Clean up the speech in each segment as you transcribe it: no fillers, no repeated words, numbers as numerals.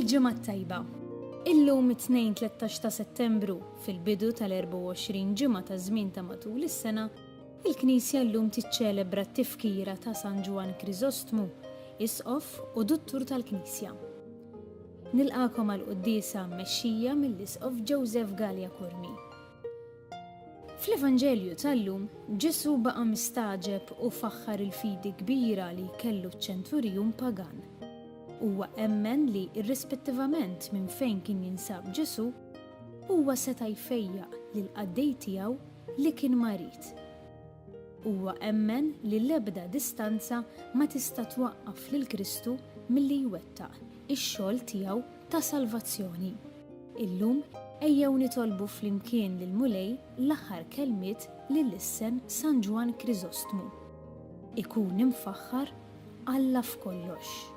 Il-ġimgħa tajba. Illum it-2-13 ta' Settembru fil-bidu tal-24 ġimgħa ta' żmien ta' matul is-sena, il-Knisja llum tiċċelebra t-tifkira ta' San Ġwan Kriżostmu, isqof u duttur tal-Knisja. Nilqakom għall-quddiesa mmexxija mill-isqof Joseph Gallia Kurmi. Fl-Evanġelju tal-lum, Ġesu baqa' mistaġeb u faħħar il-fidi kbira li kellu ċ-ċenturjun pagan. Huwa emmen li irrispettivament minn fejn kien jinsab Ġesu, huwa seta' jfejjaq lill-qaddej tiegħu li kien marit. Huwa emmen li l-ebda distanza ma tista' twaqqaf lil Kristu milli jwettaq ix-xogħol tiegħu ta' salvazzjoni. Illum ejjew nitolbu flimkien lil Mulej l-aħħar kelmiet li lissen San Ġwan Kriżostmu. Ikun imfaħħar Alla f'kollox.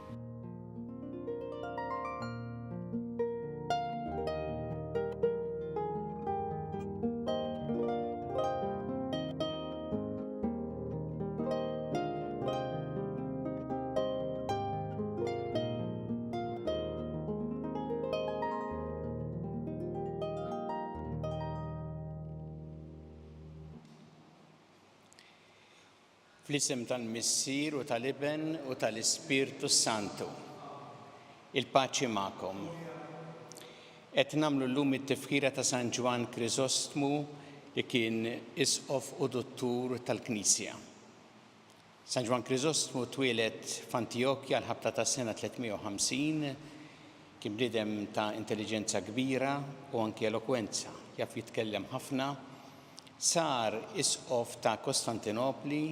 Fl-isem tal-Missier u tal-Iben u tal-Ispirtu Santu. Il-paċi magħkom. Qed nagħmlu llum it-tifkira ta' San Ġwan Kriżostmu li kien isqof u duttur tal-Knisja. San Ġwan Kriżostmu twieled f'Antiokkja l-ħabta tas-sena 350, kien bniedem ta' intelligenza kbira u anke elokwenza, jaf jitkellem ħafna, sar isqof ta' Kostantinopli,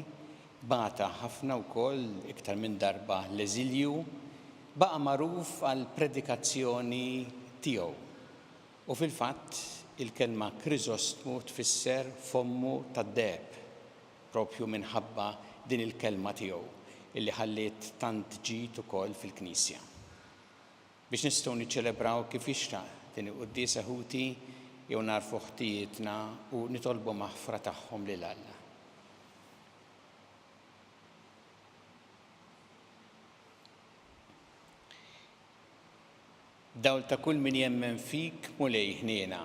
bata ħafna wkoll iktar minn darba l-eżilju, baqa' magħruf għal predikazzjoni tiegħu. U fil-fatt il-kelma Kriżostmu tfisser fommu tad-deheb, propju minħabba din il-kelma tiegħu illi ħalliet tant ġid ukoll fil-Knisja. Biex nistgħu niċċelebraw kif jixtaq din il-quddiesa ħuti jew narfu ħtijietna u nitolbu maħfra tagħhom lil Alla. Dawl ta' kull min jemmen fik mulej ħniena.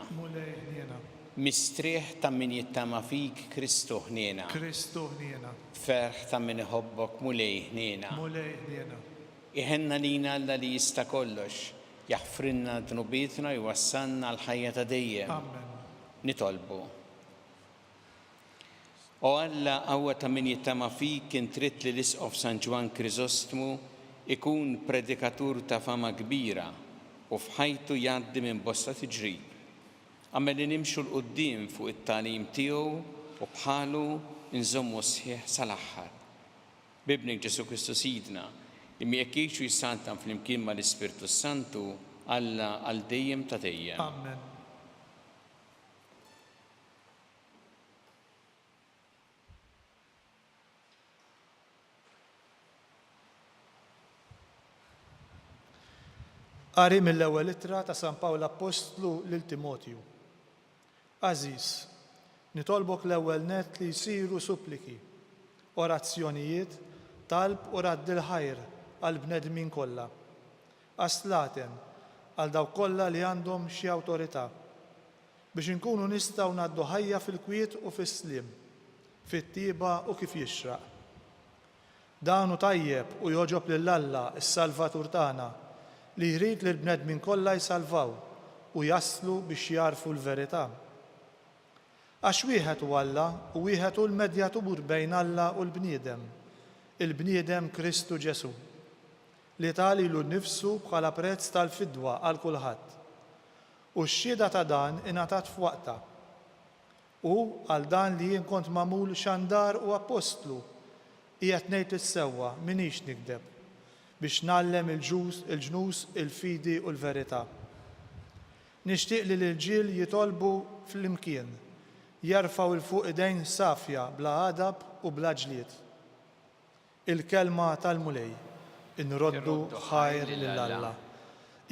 Mistrieħ ta' min jittama fik Kristu ħniena. Ferħ ta' min iħobbok mulej ħniena. Iħenna lina Alla li jista' kollox, jaħfrinna dnubietna jwassalna l-ħajja ta' dejjem. Nitolbu. O Alla qawwa ta' min jittama fik intrid li l-isqof San Ġwan Kriżostmu ikun predikatur ta' fama kbira u f'ħajtu jgħaddi minn bosta tiġrib. Għamel li nimxu l-qudiem fuq it-tagħlim tiegħu u bħalu nżommu sħiħ sal-aħħar. Bibnek Ġesu Kristu Sidna, imma jekk jgħixu jissantam flimkien mal-Ispirtu Santu Alla għal dejjem ta' dejjem. Amen. Qari mill-ewwel ittra ta' San Pawl Apostlu lil Timotju. Aziz, nitolbok l-ewwel nett li jsiru suppliki, orazzjonijiet, talb u raddil ħajr għal bnedmin kollha. Aslaten għal dawk kollha li għandhom xi awtorità biex inkunu nistgħu ngħaddu ħajja fil-kwiet u fis-sliem, fit-tieba u kif jixraq. Dan hu tajjeb u joġob lil Alla s-Salvatur tagħna li jrid li l-bnedmin kollha jsalvaw u jaslu biex jarfu l-verità. Għax wieħed hu Alla u wieħed hu l-medjatur bejn Alla u l-bniedem, il-bniedem Kristu Ġesu, li ta' lilu nnifsu bħala prezz tal-fidwa għal kulħadd. U x-xhieda ta' dan ingħatat f'waqta. U għal dan li jien kont magħmul xandar u apostlu, qiegħed ngħid is-sewwa minix nikdeb, biex nallem il-ġnus, il-fidi u l-verità. Nixtieq li l-irġiel jitolbu fl-imkien, jarfaw il-fuq idejn safja bla adab u bla ġlied. Il-kelma tal-mulej, inroddu ħajr lil Alla.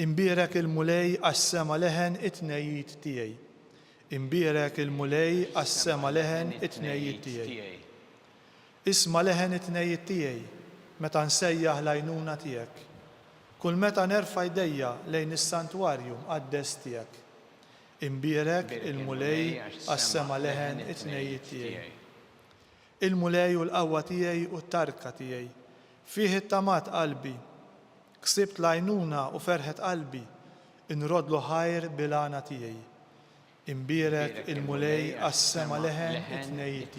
Imbierek il-mulej għas-sema leħen it-tnejjid tiegħi. Imbierek il-mulej għas-sema leħen it-tnejjid tiegħi. Isma' leħen it-tnejjid tiegħi meta nsejjaħ l-għajnuna tiegħek. Kull meta nerfa' jdejja lejn is-santwarju għad-des tiegħek. Imbierek il-mulej għas-sema leħen it-tnejjiet tiegħi. Il-mulej u l-qawwa tiegħi u t-tarka tiegħi. Fih it-tamat qalbi. Ksibt lajnuna u ferħet qalbi. Inrodlu ħajr bil-għana tiegħi. Imbierek il-mulej għas-sema leħen it-tnejjiet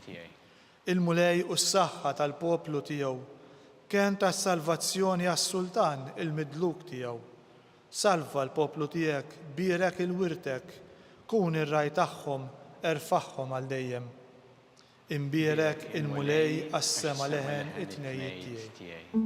tiegħi. Il-mulej u s-saħħa tal-poplu tiegħu. Kien tas-salvazzjoni għas-sultan il-midluk tiegħu. Salva l-poplu tiegħek, birek il-wirtek, kun ir-raj tagħhom, erfaħħom għal dejjem. Imbierek il-mulej għas-sema leħen it-tnejjiet tiegħi.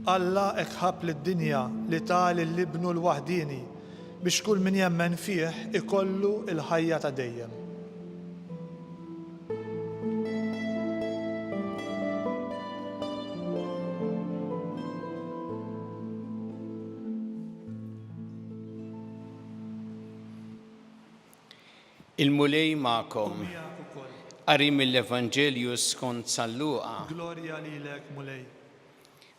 Alla ekħab lid-dinja li tal il-libnu l-waħdini biex kull min jemmen fih ikollu il-ħajja ta' dejjem. Il-mulej ma'kom. Qari mill-Evanġelju skont San Luqa. Glorja lilek mulej.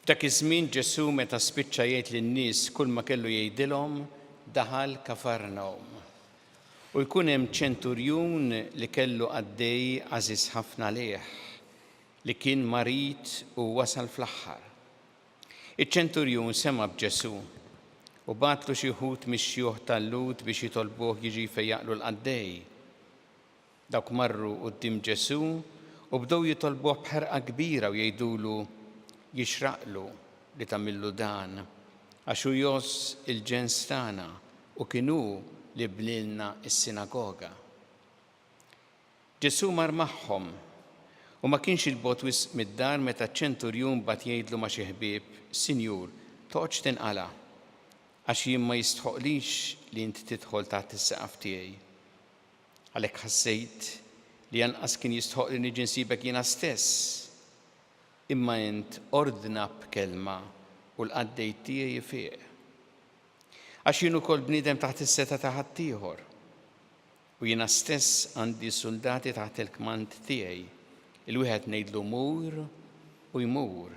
F'dak iż-żmien Ġesu meta spiċċa jgħid lin-nies kull ma kellu jgħidilhom daħal Kafarnawm. U jkun hemm ċenturjun li kellu għaddej għażiż ħafna lejh li kien marit u wasal fl-aħħar. Iċ-ċenturjun sema b'Ġesu u batlu xi wħud mix-xjuħ tal-lut biex jitolbuh jiġi fejjaqlu l-qaddej. Dawk marru quddiem Ġesu u bdew jitolbuh b'ħerqa kbira u jgħidulu jixraqlu li tagħmillu dan għax hu jos il-ġens tagħna u kienu li bnilna s-sinagoga. Ġesu mar magħhom u ma kienx il-bogħod wisq mid-dar meta ċ-ċenturjun bad jgħidlu ma' xi ħbieb, Sinjur, toqgħodx tinqala' għax jien ma jistħoqlix li inti tidħol taħt is-saqaf tiegħi. Għalhekk ħassejt li anqas kien jistħoq li niġi nsibek jiena stess. Imma int ordna b'kelma u l-qaddej tiegħi fih. Għax jien ukoll bniedem taħt is-seta ta' ħaddieħor. U jiena stess għandi soldati taħt il-kmand tiegħi. Il-wieħed ngħidlu mur u jmur.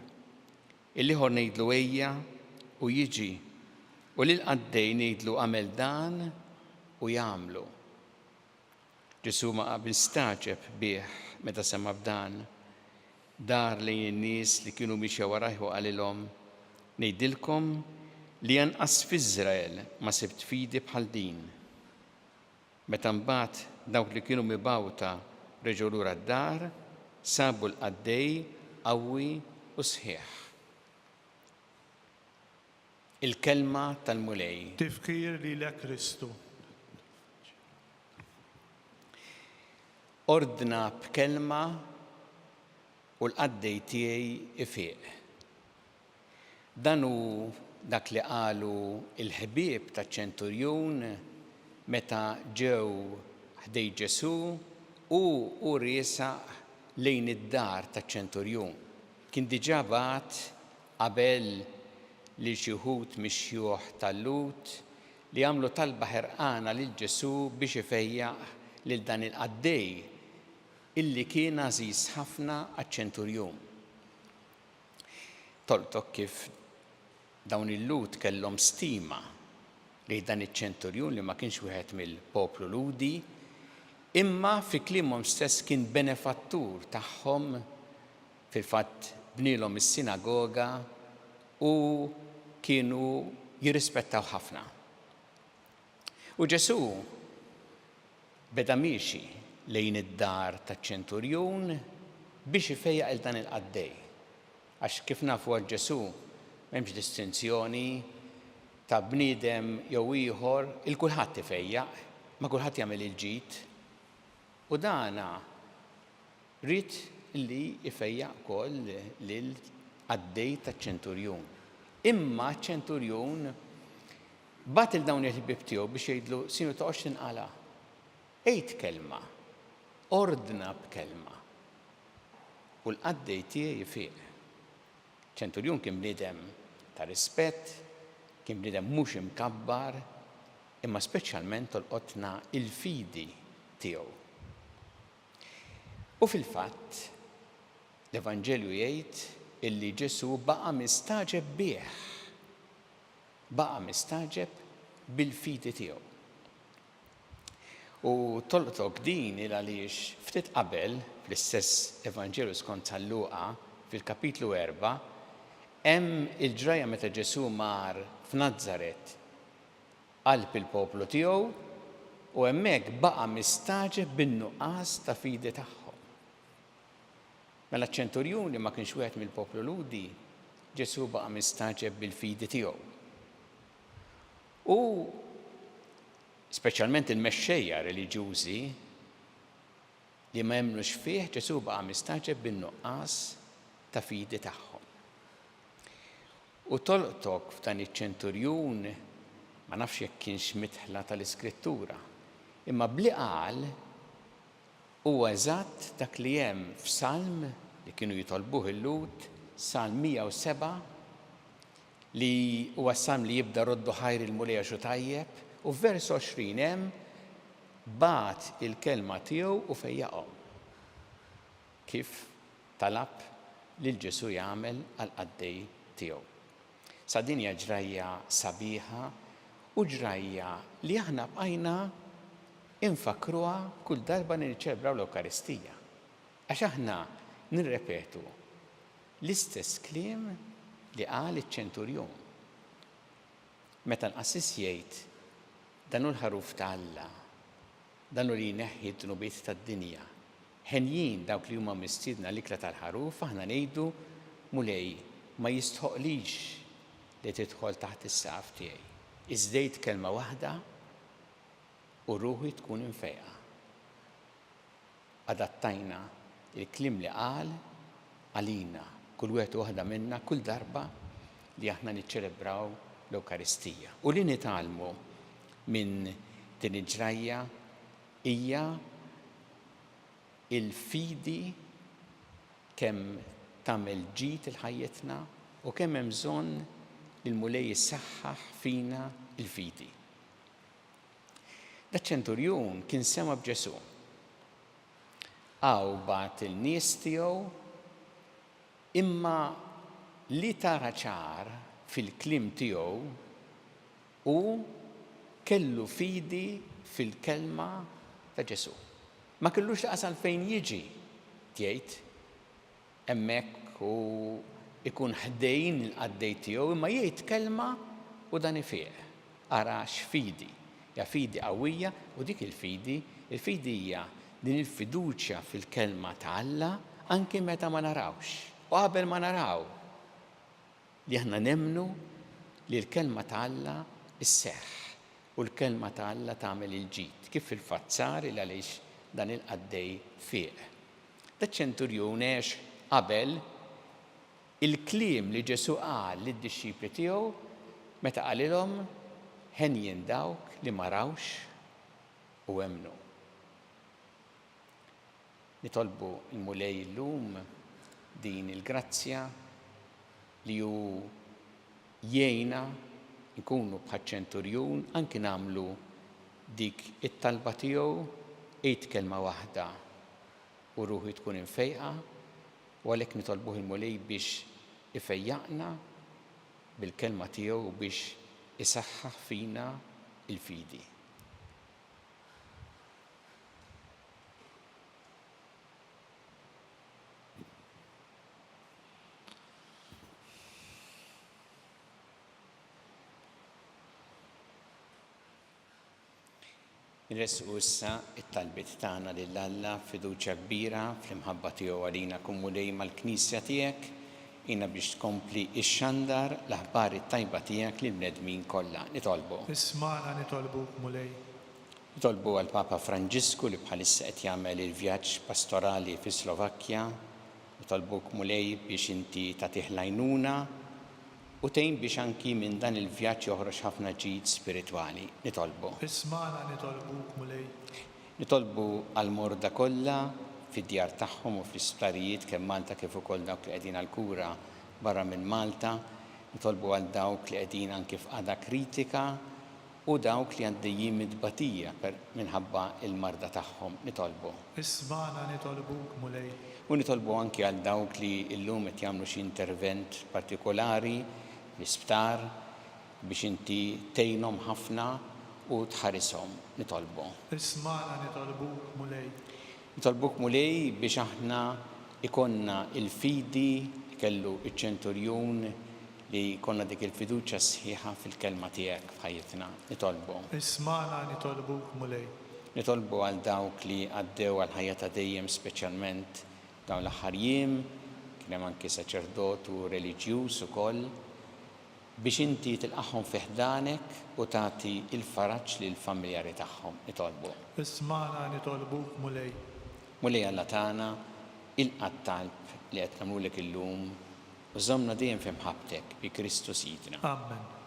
Il-ieħor ngħidlu ejja u jiġi. U lil-qaddej ngħidlu għamel dan u jagħmlu. Ġesu ma qabil staġeb bih meta sema b'dan. Dar lejn in-nies li kienu mixja warajh u qalilhom ngħidilkom li anqas f'Iżrael ma sibt fidi bħal din. Meta mbagħad dawk li kienu mibgħuta reġgħu lura d-dar sabu l-qaddej qawwi u sħiħ. Il-kelma tal-mulej. Tifkir lilek Kristu. Ordna b'kelma u l-qaddej tiegħi ifieq. Dan hu dak li qalu il-ħbieb taċ-ċenturjun meta ġew ħdej Ġesu u riesaq lejn id-dar taċ-ċenturjun. Kien diġà bagħat qabel li xi wħud mix-xjuħ tal-lut li għamlu talba ħerqana lil Ġesu biex ifejjaq lil dan il-qaddej illi kien għażiż ħafna għaċ-ċenturjun. Toltok kif dawn il-lut kellhom stima li dan iċ-ċenturjun li ma kienx wieħed mill-poplu ludi, imma fi klieghom stess kien benefattur tagħhom fil-fatt bnielhom is-sinagoga u kienu jirrispettaw ħafna. U Ġesu beda miexi lejn id-dar taċ-ċenturjun biex ifejjaq il dan il-qaddej. Għax kif nafu għal Ġesu m'hemmx distinzjoni ta' bniedem jew ieħor, il-kulħadd ifejjaq, ma kulħadd jagħmel il-ġid. U dana rid li ifejjaq ukoll lil qaddej taċ-ċenturjun. Imma ċ-ċenturjun bat il-dawn il-ħbieb tiegħu biex jgħidlu Sinjur toqgħodx tinqala'. Ejt kelma. Ordna b'kelma u l-qaddej tiegħi fih. ċenturjun kien bniedem ta' rispett, kien bniedem mhux imkabbar, imma speċjalment tolqotna il-fidi tiegħu. U fil-fatt, l-Evanġelju jgħid illi Ġesu baqa' mistaġeb bih, baqa' mistaġeb bil-fidi tiegħu. U tolqtok din għaliex ftit qabel fl-istess Evanġelju skont San Luqa fil-kapitlu 4 hemm il-ġraja meta Ġesu mar f'Nażaret qalb il-poplu tiegħu u hemmhekk baqa' mistaġeb bin-nuqqas ta' fidi tagħhom. Mela ċ-ċenturjun li ma kienx wieħed mill-poplu Ludi, Ġesu baqa' mistaġeb bil-fidi tiegħu. U speċjalment il-mexxejja reliġjużi li ma jemmnux fih, Ġesu baqa' mistaġeb bin-nuqqas ta' fidi tagħhom. U tolqtok f'dan iċ-ċenturjun ma nafx jekk kienx mitħla tal-Iskrittura, imma bli qal huwa eżatt dak li hemm f'Salm li kienu jitolbuh il-Lut, Salm 107, li huwa Salm li jibda roddu ħajr il-mulej xu tajjeb, u f'vers 20 hemm bat il-kelma tiegħu u fejjaqhom. Kif talab lil Ġesu jagħmel għal qaddej tiegħu. Sa din hija ġrajja sabiħa u ġrajja li aħna bqajna infakruha kull darba niċċelebraw l-Ewkaristija. Għax aħna nirrepetu l-istess kliem li qal iċ-ċenturjon. Meta l-qassis jgħid dan hu l-ħaruf ta' Alla, dan hu li jneħħi d-dnubiet tad-dinja. Ħenjin dawk li huma mistiedna l-ikla tal-ħaruf aħna ngħidu mulej ma jistħoqlix li tidħol taħt is-saqaf tiegħi. Iżdejt kelma waħda u ruħi tkun infejqa. Adattajna il-kliem li qal għalina kull wieħed waħda minna kull darba li aħna niċċelebraw l-Ewkaristija. U li nitalmu minn din il-ġrajja hija il-fidi kemm tagħmel ġid il-ħajjetna u kemm hemm bżonn il-mulej jissaħħaħ fina il-fidi. Daċ-ċenturjun kien sema b'Ġesu. Aw bat il-nies tiegħu imma li tara ċar fil-kliem tiegħu u kellu fidi fil-kelma ta' Ġesu. Ma kellux laqas fejn jiġi tgħid hemmhekk u ikun ħdejn il-qaddej tiegħu imma jgħid kelma u dan ifieq. Ara x'fidi, ja fidi qawwija u dik il-fidi hija din il-fiduċja fil-kelma ta' Alla anke meta ma narawx. U qabel ma naraw li aħna nemmnu li l-kelma ta' Alla isseħħ u l-kelma ta' Alla tagħmel il-ġid kif fil-fatt sar il għaliex dan il-qaddej fieq. Daċ-ċenturjun għex qabel il-kliem li Ġesu qal lid-dixxipli tiegħu meta qalilhom ħenjin dawk li ma rawx u emmnu. Nitolbu il-mulej illum din il-grazzja li hu jgħinna nkunu bħaċ-ċenturjun anke nagħmlu dik it-talba tiegħu ejt kelma waħda u ruħi tkun infejqa u għalhekk nitolbuh il-mulej biex ifejjaqna bil-kelma tiegħu u biex isaħħaħ fina il-fidi. Nresqu issa it-talbiet tagħna lil Alla fiduċja kbira fl-imħabba tiegħu għalina kumulej mal-Knisja tiegħek jiena biex tkompli x-xandar l-aħbar it-tajba tiegħek lil bnedmin kollha. Nitolbu. Isma'na nitolbuk mulej. Nitolbu għal Papa Franġisku li bħalissa qed jagħmel il-vjaġġ pastorali fi Slovakkja. Nitolbuk mulej biex inti tagħtih lajnuna u tgħin biex anki minn dan il-vjaġġ joħroġ ħafna ġid spiritwali. Nitolbu. Isma'na nitolbuk mulej. Nitolbu għal-morda kollha fid-djar tagħhom u fl-isptarijiet kemm Malta kif ukoll dawk li qegħdin għall-kura barra minn Malta. Nitolbu għal dawk li qegħdin anke f'qagħda kritika u dawk li għaddejjin mid-tbatija minħabba il-marda tagħhom nitolbu. Ismana nitolbuk mulej. U nitolbu anke għal dawk li llum qed jagħmlu xi intervent partikolari l-isptar biex inti tgħinhom ħafna u tħarishom nitolbu. Ismana nitolbuk mulej. Nitolbuk mulej biex aħna ikonna il-fidi kellu iċ-ċenturjun li konna dik il-fiduċa sħiħa fil-kelma tiegħek f'ħajjitna. Nitolbu. Ismana nitolbuk mulej. Nitolbu għal dawk li għaddew għal ħajja ta' dejjem speċjalment dawn l-aħħar jiem, kien hemm anke saċerdotu reliġjuż ukoll biex inti tilqahom fi ħdanek u tagħti il-faraġġ lil familjari tagħhom. Nitolbu. Ismana nitolbuk mulej. Mulej Alla tagħna il-qattalb li qed nagħmlulek illum u żommna dejjem fi mħabbtek bi Kristu Sidna. Amen.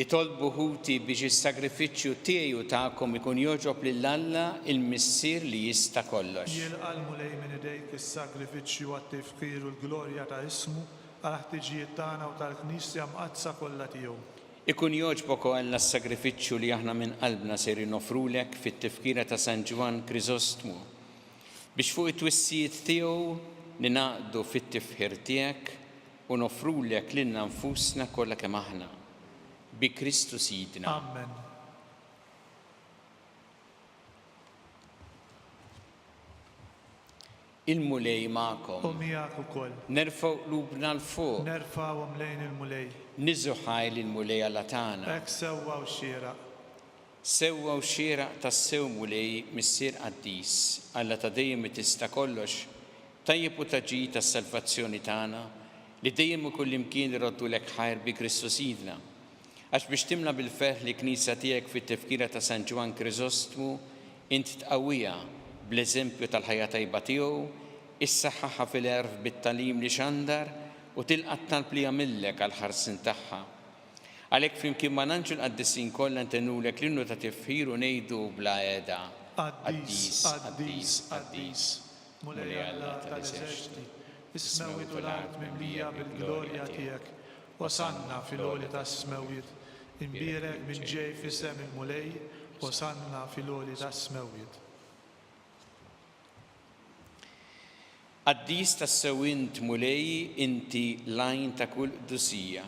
Itolbu ħuti biex is-sagrifiċċju tiegħi u tagħkom ikun joġob lil Alla il-missier li jista' kollox. Jilqal mulej minn idejk is-sagrifiċċju għat-tifkir u l-glorja ta' ismu għal ħtiġijiet tagħna u tal-Knisja mqazza kollha tiegħu. Ikun joġbok Alla s-sagrifiċċju li aħna minn qalbna ser nofrulek fit-tifkira ta' San Ġwan Krisostmu biex fuq it-twissijiet tiegħu ninaqdu fit-tifħir tiegħek u nofrulek lilna nfusna kollha kemm aħna. Bi Kristu Sidna. Amen. Il-mulej magħkom. U miegħek ukoll. Nerfgħu qlubna l fuq. Nerfgħuhom lejn il-mulej. Niżu ħajl il-mulej Alla tagħna. Hekk sewwa u xieraq. Sewwa u xieraq tas-sew mulej missier qaddis Alla ta' dejjem tista' kollox tajjeb u taġi tas-salvazzjoni tagħna li dejjem ukoll imkien iroddulek ħajr bi Kristu Sidna. Għax biex timla bil-ferħ li knisja tiegħek fit-tifkira ta' San Ġwan Krisostmu, int tqawwija bl-eżempju tal-ħajja tajba tiegħu, issaħħaħha fil-erf bit-talim li xandar u tilqat talb li jagħmilek għal ħarsin tagħha. Għalhekk flimkien ma' nanġu l-qaddisin kollha ntenulek l-innu ta' tifħir u ngħidu bla qiegħda. Qaddis, qaddis, qaddis. Mulej Alla tal-eżerċiti, is-smawiet u l-art mimlija bil-glorja tiegħek. Wasanna fil-għoli tas-smawiet. Imbierek minn ġej f'isem il-mulej, wasanna fil-għoli tas-smawiet. Qaddis tas-sewint mulej inti lajn ta' kull qdusija.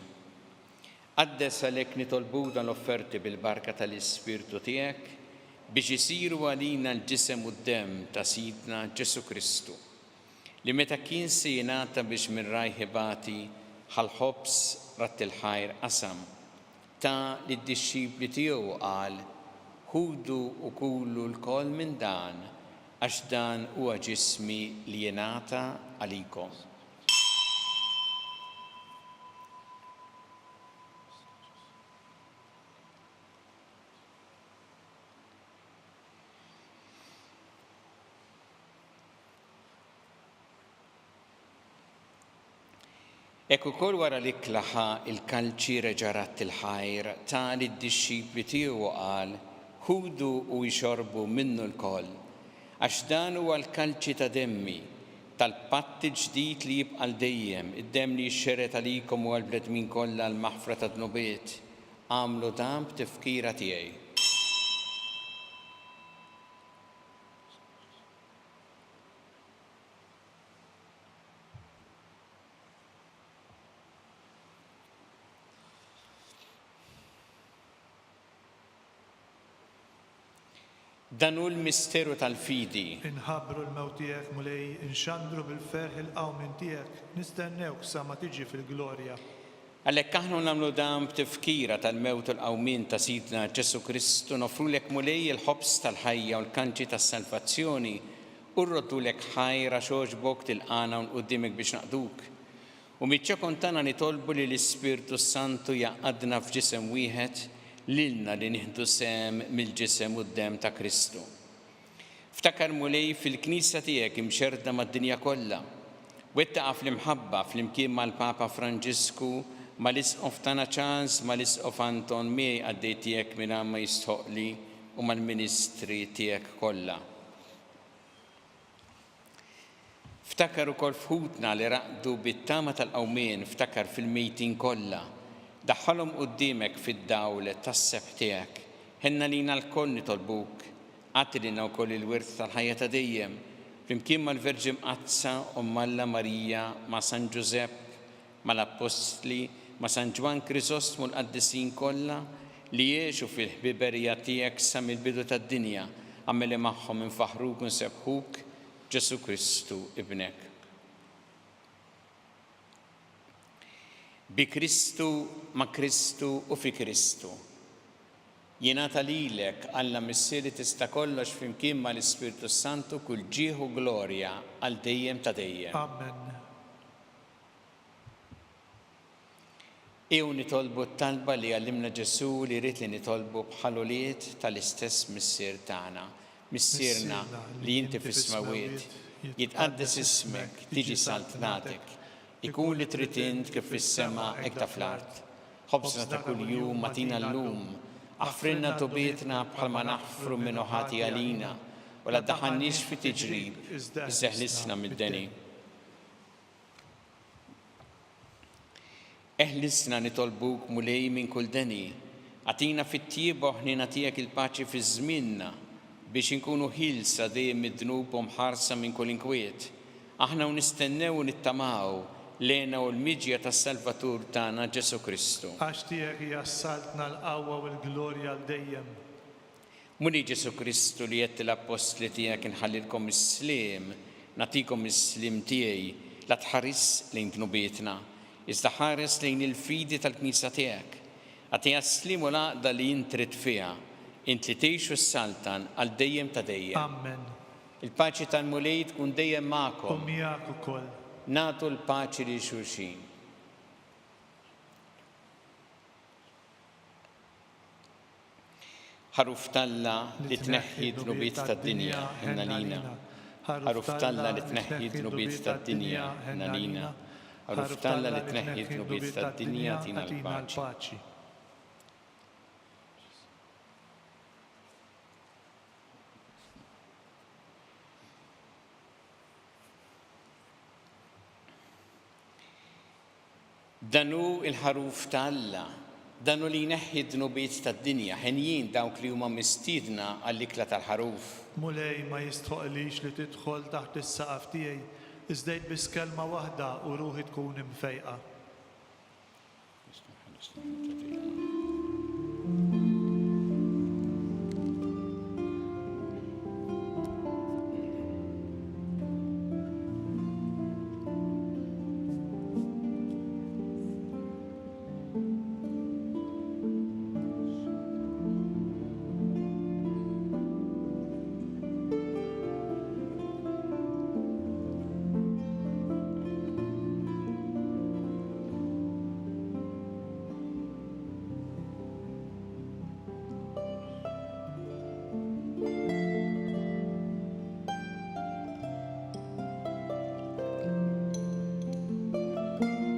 Qaddes għalhekk nitolbu dan l-offerti bil-barka tal-Ispirtu tiegħek biex isiru għalina l-ġisem u d-dem ta' Sidna Ġesu Kristu li meta kien se jingħata biex minn rajħibati ħal-ħobs rat il-ħajr qasam ta' li d-disċipli tiegħu qal ħudu u kulu l-kol minn dan għax dan huwa ġismi li jingħata għalikom. Ekku kol wara li klaħa il-kalċi reġarat il-ħajr ta' li d-disċipli tiegħu qal ħudu u jxorbu minnu l-koll għax dan huwa l-kalċi ta' demmi tal-patt ġdid li jibqa' dejjem, id-dem li jxxeret għalikom u għall-bledmin kollha l-maħfra ta' dnubiet, għamlu dan b'tifkira tiegħi. Dan hu l-misteru tal-fidi. Inħabbru l-mewt tiegħek mulej, inxandru bil-ferħ il-qawmin tiegħek, nistennewk sa ma tiġi fil-glorja. Għalhekk aħna nagħmlu dan b'tifkira tal-mewt u l-qawmin ta' Sidna Ġesu Kristu, nofrulek mulej il-ħobs tal-ħajja u l-kanċi tas-salvazzjoni u rroddulek ħajra xogħġbok tilqana u nquddimek biex naqduk. U miċ-ċokon tagħna nitolbu li l-Ispirtu Santu jaqadna f'ġisem wieħed lilna li nieħdu sem mill-ġisem u d-dem ta' Kristu. Ftakar mulej fil-Knisja tiegħek imxerda mad-dinja kollha. Wettaqa fl-imħabba fl-imkien mal-Papa Franġisku, mal-Isqof tagħna Charles, mal-Isqof Anton miegħi għaddej tiegħek minn ma jistħoqli u mal-Ministri tiegħek kollha. Ftakar ukoll fħutna li raqdu bit-tama tal-qawmien, ftakar fil-mejtin kollha. Daħħalhom qudiemek fid-dawl tas-seb tiegħek. Ħenna lina l-koll nitolbuk, għatti lina wkoll il-wirth tal-ħajja ta' dejjem, flimkien mal-Verġi Mqazza u Alla Marija, ma' San Ġusepp, mal-Apostli, ma' San Ġwan Krisostmu l-qaddisin kollha li jgħixu fil-ħbiberija tiegħek sa mill-bidu tad-dinja, għammeli magħhom infaħruk u nsebħuk Ġesu Kristu ibnek. Bi Kristu, ma' Kristu u fi Kristu. Jingħata lilek Alla missieri tista' kollox flimkien mal-Ispirtu Santu kull ġieħ u glorja għal dejjem ta' dejjem. Amen. Ew nitolbu t-talba li għallimna Ġesu li rrid li nitolbu bħal-ulied tal-istess missier tagħna. Missierna li inti fis-smawiet, jitqaddes ismek, tiġi saltnatek. Ikun li trid int kif fis-sema hekk ta' fl-art. Ħobsna ta' kuljum matina llum, aħfrilna tobietna bħalma naħfru minn ħati għalina, u la ddaħħalniex fi tiġrib, iżeħlisna mid-deni. Eħlisna nitolbuk mulej minn kull deni, għatina fit-tiebu ħnina tiegħek il-paċi fi żmienna biex inkunu ħilsa dejjem mid-dnub u mħarsa minn kull inkwiet. Aħna nistennew u nittamaw lejna u l-miġja tas-Salvatur tagħna Ġesu Kristu. Għax tiegħek hija ssaltna l-qawwa u l-glorja għal dejjem. Muni Ġesu Kristu li qed l-apostli tiegħek inħallilkom is-sliem, nagħtikom is-sliem tiegħi, la tħares lejn dnubietna, iżda ħares lejn il-fidi tal-Knisja tiegħek. Għatija s-sliem u l-għaqda li intrid fiha, int li tgħixu s-saltan għal dejjem ta' dejjem. Amen. Il-paċi tal-mulej tkun dejjem magħkom. U miegħek ukoll. Nagħtu l-paċi li xulxin. Ħaruf Talla li tneħħi d-dnubiet tad-dinja ħinna lina. Ħaruf Talla li tneħħi d-dnubiet tad-dinja ħinna lina. Ħaruf Talla li tneħħi d-dnubiet tad-dinja tina l-paċi. Danu il-ħaruf ta' Alla, danu li jneħħi d-dnubiet tad-dinja, ħenjin dawk li huma mistiedna għall-ikla tal-ħaruf. Mulej ma jistħoqlix li tidħol taħt is-saqaf tiegħi, iżdejt biss kelma waħda u ruħi tkun imfejqa.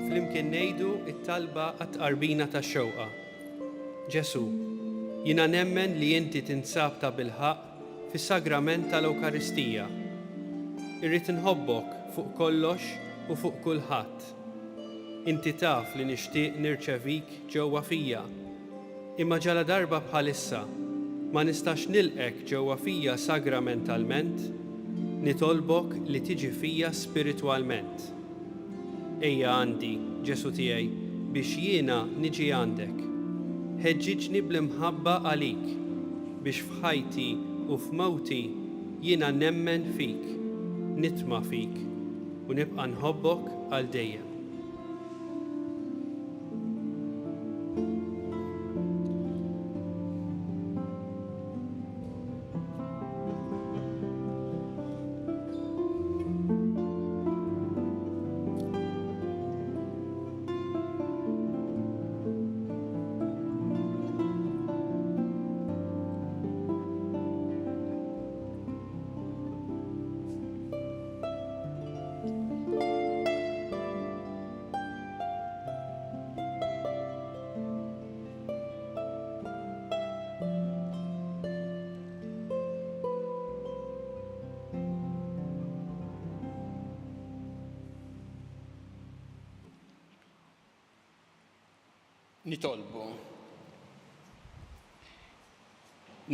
Flimkien ngħidu t-talba għat-qarbina tax-xewqa. Ġesu, jiena nemmen li inti tinsab ta' bilħaq fis-sagrament tal-Ewkaristija. irrid inħobbok fuq kollox u fuq kulħadd. Inti taf li nixtieq nirċevik ġewwa fija, imma ġala darba bħalissa ma nistax nilqek ġewwa fija sagramentalment, nitolbok li tiġi fija spiritwalment. Ejja għandi, Ġesu tiegħi, biex jiena niġi għandek. Ħeġġiġni bl-imħabba għalik, biex f'ħajti u f'mawti jiena nemmen fik, nitma' fik u nibqa' nħobbok għal dejjem.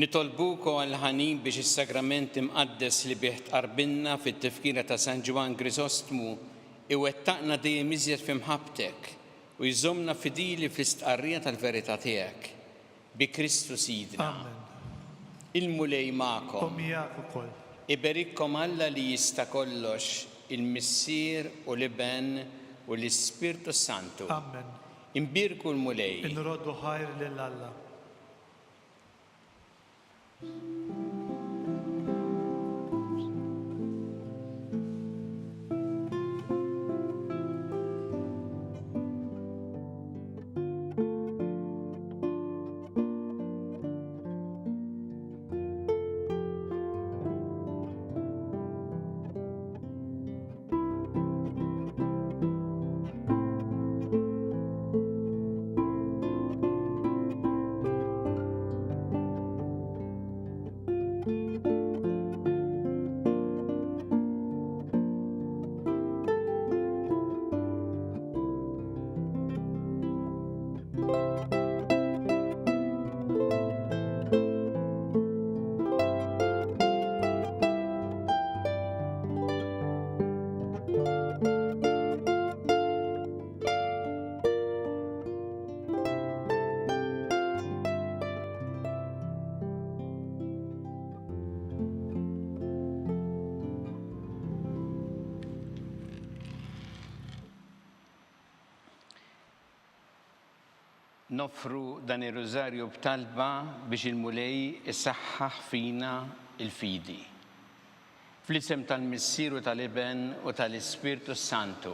Nitolbuku għal-ħanin biex is-sagrament imqaddes li bih tqarbilna fit-tifkira ta' San Ġwan Krisostmu iwettaqna dejjem iżjed f'imħabbtek u jżommna fidili fl-istqarrija tal-verità tiegħek. Bi Kristu Sidna. Il-mulej magħkom. Iberikkom Alla li jista' kollox, il-Missier u l-Iben u l-Ispirtu Santu. Amen. Imbirku l-mulej. Inroddu ħajr lil Alla. Nofru dan ir-rużarju b'talba biex il-mulej isaħħaħ fina il-fidi. Fl-isem tal-Missieru tal-Iben u tal-Ispirtu Santu.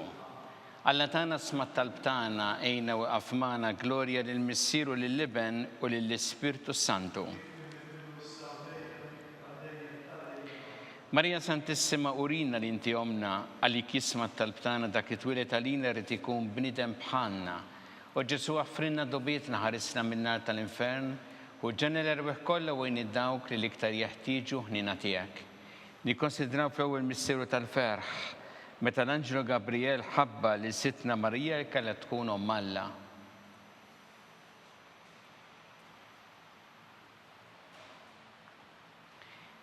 Alla tagħna sma' talb tagħna ejna waqaf magħna glorja lill-Missieru lill-Iben u lill-Ispirtu Santu. Marija Santissima urina li inti omna għalik jisma' talb tagħna dak it-twilet għalina rid ikun bniedem bħalna. U Ġesu għaffrinna dobietna ħarisna min-nar tal-infern u ġenna l-erweħ kollha wejn id-dawk li l-iktar jeħtieġu ħnina tiegħek. Nikkonsidraw fl-ewwel missieru tal-ferħ meta l-Anġelu Gabriel ħabba li sitna Marija li kellha tkun omm Alla.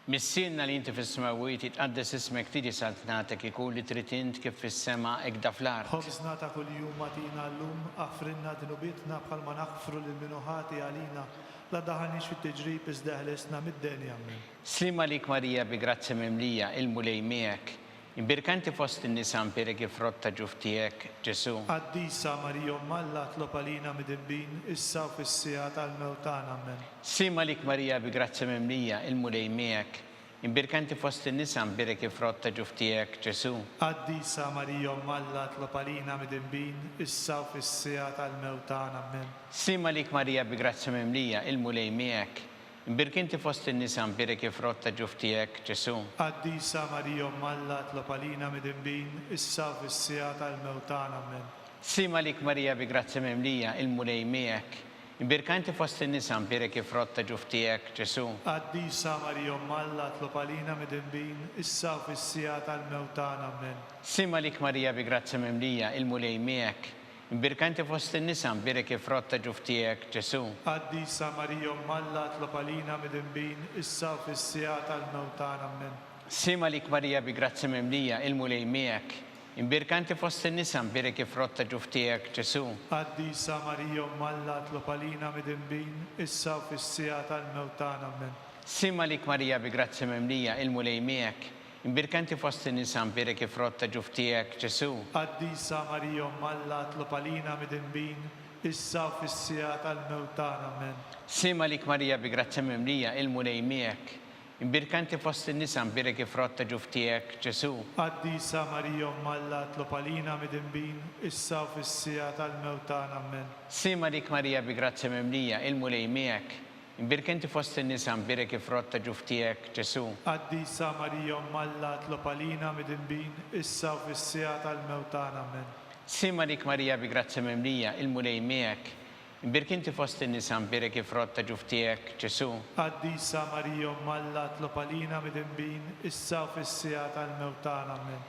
Missielna li inti fis-smawiet jitqaddes ismek tiġi saltnatek ikun li trid int kif fis-sema hekk da fl-art. Ħobżna ta' kuljum agħtina llum aħfrinna dinubietna bħalma naħfru lil minuħati għalina la daħalniex fit-tiġrib iżda ħlesna mid-denja Amen. Slima lik Marija bi grazzi mimlija il-mulej miegħek. Imbirkanti fost in-nisa mpirek il-frott ta' ġuf tiegħek Ġesu. Qaddisa Marija Omm Alla tlob għalina midibbin issa u fis-sija tal-mewt tagħna Amen. Slima lik Marija bi grazzi mimlija il-mulej miegħek. Imbirkanti fost in-nisa mpirek il-frott ta' ġuf tiegħek Ġesu. Qaddisa Marija Omm Alla tlob għalina midibbin issa u fis-sija tal-mewt tagħna Amen. Slima lik Marija bi grazzi mimlija il-mulej miegħek. Imbirkinti fost in-nisa mpirek il-frott ta' ġuf tiegħek Ġesu. Qaddisa Marija Omm Alla tlob għalina midibbin issa u fis-sija tal-mewt tagħna Amen. Slima lik Marija bi grazzi mimlija il-mulej miegħek. Imbirkanti fost in-nisa mbirek frott ta' ġuf tiegħek, Ġesu. Qaddisa Marija Malla tlopalina mid-dinbin, issa u fis-sija tal-mewtana amen. Sima lik Marija bi grazzi mimlija il-mulej miegħek. Imbirkanti fost in-nisa mbirek frott ta' ġuf tiegħek, Ġesu. Qaddisa Marija Malla tlopalina mid-dinbin, issa u fis-sija tal-mewtana amen. Sima lik Marija bi grazzi mimlija il-mulej miegħek. Imbirkanti fost in-nisa mbirek frott ta' ġuf tiegħek, Ġesu. Qaddisa Marija Malla tlopalina mid-dinbin, issa u fis-sija tal-mewtana amen. Sima lik Marija bi grazzi mimlija il-mulej miegħek. Imbirkanti fost in-nisa mbirek frott ta' ġuf tiegħek, Ġesu. Qaddisa Marija Malla tlopalina mid-dinbin, issa u fis-sija tal-mewtana amen. Sima lik Marija bi grazzi mimlija il-mulej miegħek. Imbirkanti fost in-nisa mbirek frott ta' ġuf tiegħek, Ġesu. Qaddisa Marija Malla tlopalina mid-dinbin, issa u fis-sija tal-mewtana amen. Sima lik Marija bi grazzi mimlija il-mulej miegħek. Imbirkanti fost in-nisa mbirek frott ta' ġuf tiegħek, Ġesu. Qaddisa Marija Malla tlopalina mid-dinbin, issa u fis-sija tal-mewtana amen. Sima lik Marija bi grazzi mimlija il-mulej miegħek. Imbirkanti fost in-nisa mbirek frott ta' ġuf tiegħek, Ġesu. Qaddisa Marija Malla tlopalina mid-dinbin, issa u fis-sija tal-mewtana amen.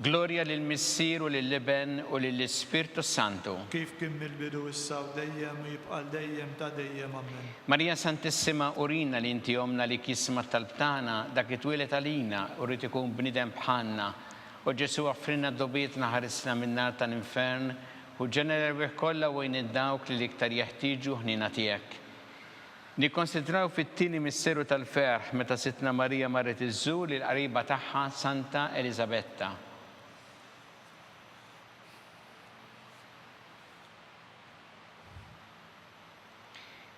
Gloria lill-Missier u lill-Liben u lill-Ispirtu Santu. Kif kien mill-bidu issa u dejjem u jibqa' dejjem ta' dejjem amen. Marija Santissima urina li inti omna li kisma tal-btana dak it-twilet għalina u rrid ikun bnidem bħalna. U Ġesu offrina d-dobietna ħarisna min-nar tal-infern u ġenerew kollha wejn id-dawk li l-iktar jeħtieġu ħnina tiegħek. Nikkonsidraw fit-tieni misseru tal-ferħ meta sitna Marija marret iżżur lil qariba tagħha Santa Elisabetta.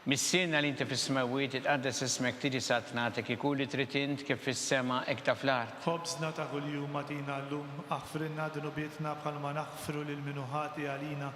Missierna li inti fis-smawiet itqaddes ismek tiġi satnatek ikun li trid int kif fis-sema hekk ta' fl-art. Ħobżna ta' kuljum atina llum, aħfrinna dunubietna bħalma naħfru lil minuħati għalina,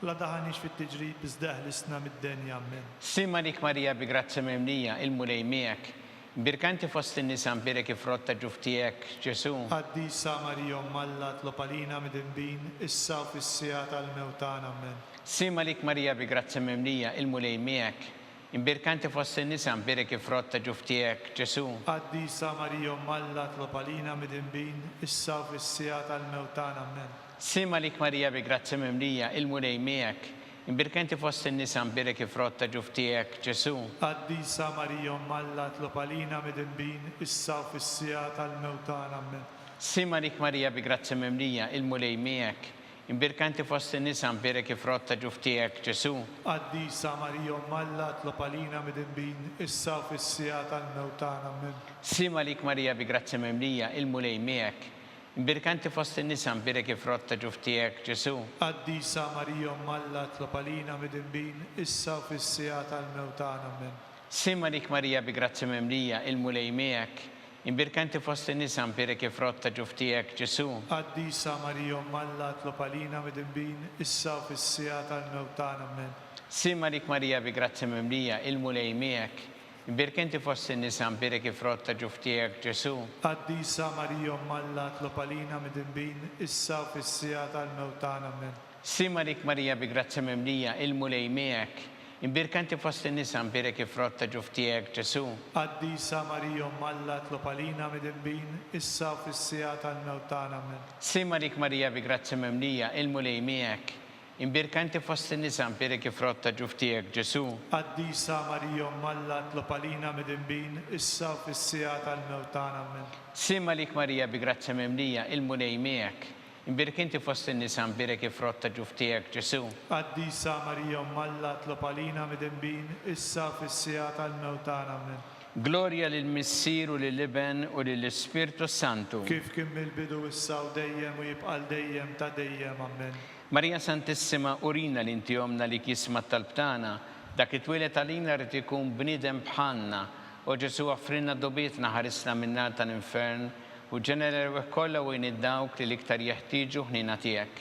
la daħanix fit-tiġrib iżdaħlisna mid-denja amen. Sima lik Marija bi grazzi mimlija il-mulej miegħek. Birkanti fost in-nisa mbirek frott ta' ġuf tiegħek, Ġesu. Qaddisa Marija Malla tlopalina mid-dinbin, issa u fis-sija tal-mewtana amen. Sima lik Marija bi grazzi mimlija il-mulej miegħek. Imbirkanti fost in-nisa mbirek frott ta' ġuf tiegħek, Ġesu. Qaddisa Marija Malla tlopalina mid-dinbin, issa u fis-sija tal-mewtana amen. Sima lik Marija bi grazzi mimlija il-mulej miegħek. Imbirkanti fost in-nisa mbirek frott ta' ġuf tiegħek, Ġesu. Qaddisa Marija Malla tlopalina mid-dinbin, issa u fis-sija tal-mewtana amen. Sima lik Marija bi grazzi mimlija il-mulej miegħek. Imbirkanti fost in-nisa mbirek frott ta' ġuf tiegħek, Ġesu. Qaddisa Marija Malla tlopalina mid-dinbin, issa u fis-sija tal-mewtana amen. Sima lik Marija bi grazzi mimlija il-mulej miegħek. Imbirkanti fost in-nisa mbirek frott ta' ġuf tiegħek, Ġesu. Qaddisa Marija Malla tlopalina mid-dinbin, issa u fis-sija tal-mewtana amen. Sima lik Marija bi grazzi mimlija il-mulej miegħek. Imbirkanti fost in-nisa mbirek frott ta' ġuf tiegħek, Ġesu. Qaddisa Marija Malla tlopalina mid-dinbin, issa u fis-sija tal-mewtana amen. Sima lik Marija bi grazzi mimlija il-mulej miegħek. Imbirkanti fost in-nisa mbirek frott ta' ġuf tiegħek, Ġesu. Qaddisa Marija Malla tlopalina mid-dinbin, issa u fis-sija tal-mewtana amen. Sima lik Marija bi grazzi mimlija il-mulej miegħek. Imbirkanti fost in-nisa mbirek frott ta' ġuf tiegħek, Ġesu. Qaddisa Marija Malla tlopalina mid-dinbin, issa u fis-sija tal-mewtana amen. Sima lik Marija bi grazzi mimlija il-mulej miegħek. Imbirkanti fost in-nisa mbirek frott ta' ġuf tiegħek, Ġesu. Qaddisa Marija Malla tlopalina mid-dinbin, issa u fis-sija tal-mewtana amen. Sima lik Marija bi grazzi mimlija il-mulej miegħek. Imbirkanti fost in-nisa mbirek frott ta' ġuf tiegħek, Ġesu. Qaddisa Marija Malla tlopalina mid-dinbin, issa u fis-sija tal-mewtana amen. Gloria lill-Missier u lill-Liben u lill-Ispirtu Santu. Kif kien mill-bidu issa u dejjem u jibqa' dejjem ta' dejjem amen. Marija Santissima urina li inti omna li kisma tal-btana dak it-twilet għalina rrid ikun bniedem bħalna u Ġesu offrina d-dobietna ħarisna min-nar tal-infern u ġenerew kollha wejn id-dawk li l-iktar jeħtieġu ħnina tiegħek.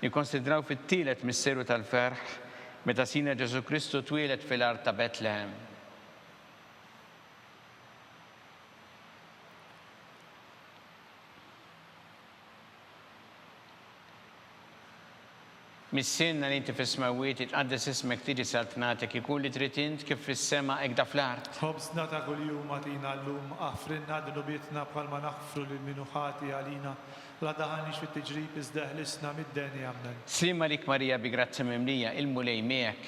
Nikkonsidraw fit-tielet misseru tal-ferħ meta sina Ġesu Kristu twilet fil-art ta' Betlehem. Missirna li inti fis-smawiet itqaddes ismek tiġi saltnatek ikun li trid int kif fis-sema hekk da fl-art. خبزنا ta' kuljum għatina llum, aħfrinna d-nubietna bħalma naħfru lil-minuħati għalina, la daħanix fit-tiġrib iżdeħlisna mid-deni għamnen. Slima lik Marija bi grazzi mimlija il-mulej miegħek,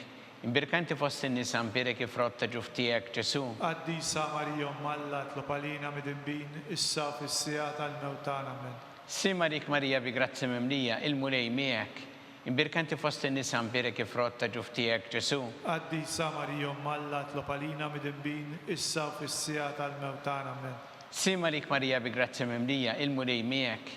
imbirkanti fost in-nisa mpirek ifrotta ġuftijek Ġesu. Qaddisa Marija Malla tlopalina mid-imbin, issa fis-sija tal-mewtan għamnen. Slima lik Marija bi grazzi mimlija il-mulej miegħek, imbirkanti fost in-nisa mpirek ifrotta ġuftijek Ġesu. Qaddisa Marija Malla tlopalina mid-imbin, issa fis-sija tal-mewtan għamnen. Slima lik Marija bi grazzi mimlija il-mulej miegħek,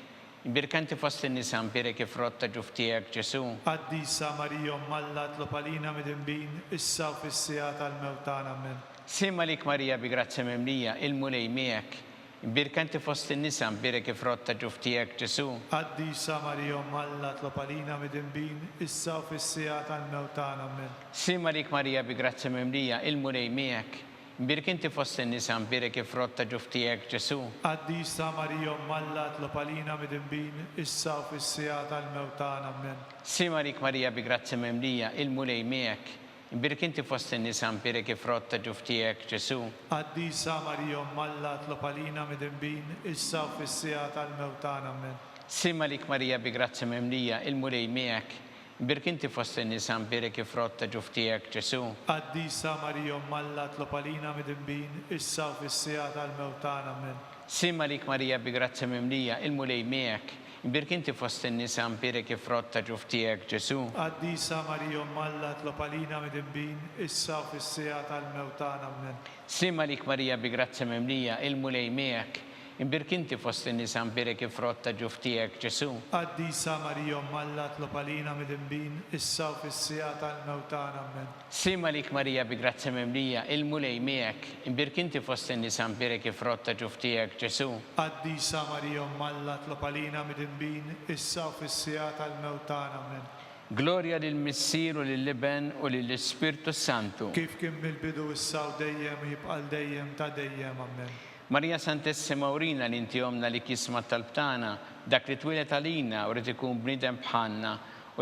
imbirkanti fost in-nisa mpirek ifrotta ġuftijek Ġesu. Qaddisa Marija Malla tlopalina mid-imbin, issa fis-sija tal-mewtan għamnen. Slima lik Marija bi grazzi mimlija il-mulej miegħek, imbirkanti fost in-nisa mpirek ifrotta ġuftijek Ġesu. Qaddisa Marija Malla tlopalina mid-imbin, issa fis-sija tal-mewtan għamnen. Slima lik Marija bi grazzi mimlija il-mulej miegħek, imbirkanti fost in-nisa mpirek ifrotta ġuftijek Ġesu. Qaddisa Marija Malla tlopalina mid-imbin, issa fis-sija tal-mewtan għamnen. Slima lik Marija bi grazzi mimlija il-mulej miegħek, imbirkanti fost in-nisa mpirek ifrotta ġuftijek Ġesu. Qaddisa Marija Malla tlopalina mid-imbin, issa fis-sija tal-mewtan għamnen. Slima lik Marija bi grazzi mimlija il-mulej miegħek, imbirkanti fost in-nisa mpirek ifrotta ġuftijek Ġesu. Qaddisa Marija Malla tlopalina mid-imbin, issa fis-sija tal-mewtan għamnen. Slima lik Marija bi grazzi mimlija il-mulej miegħek, imbirkanti fost in-nisa mpirek ifrotta ġuftijek Ġesu. Qaddisa Marija Malla tlopalina mid-imbin, issa fis-sija tal-mewtan għamnen. Slima lik Marija bi grazzi mimlija il-mulej miegħek, imbirkanti fost in-nisa mpirek ifrotta ġuftijek Ġesu. Qaddisa Marija Malla tlopalina mid-imbin, issa fis-sija tal-mewtan għamnen. Slima lik Marija bi grazzi mimlija il-mulej miegħek, imbirkanti fost in-nisa mpirek ifrotta ġuftijek Ġesu. Qaddisa Marija Malla tlopalina mid-imbin, issa fis-sija tal-mewtan għamnen. Gloria lill-Missir u lill-Liben u lill-Ispirtu Santu. Kif kien mill-bidu issa u dejjem jibqal dejjem ta' dejjem għamnen. Marija Santissima urina li inti omna li kisma tal-btana, dak li twilet għalina u rrid ikun bniedem bħalna,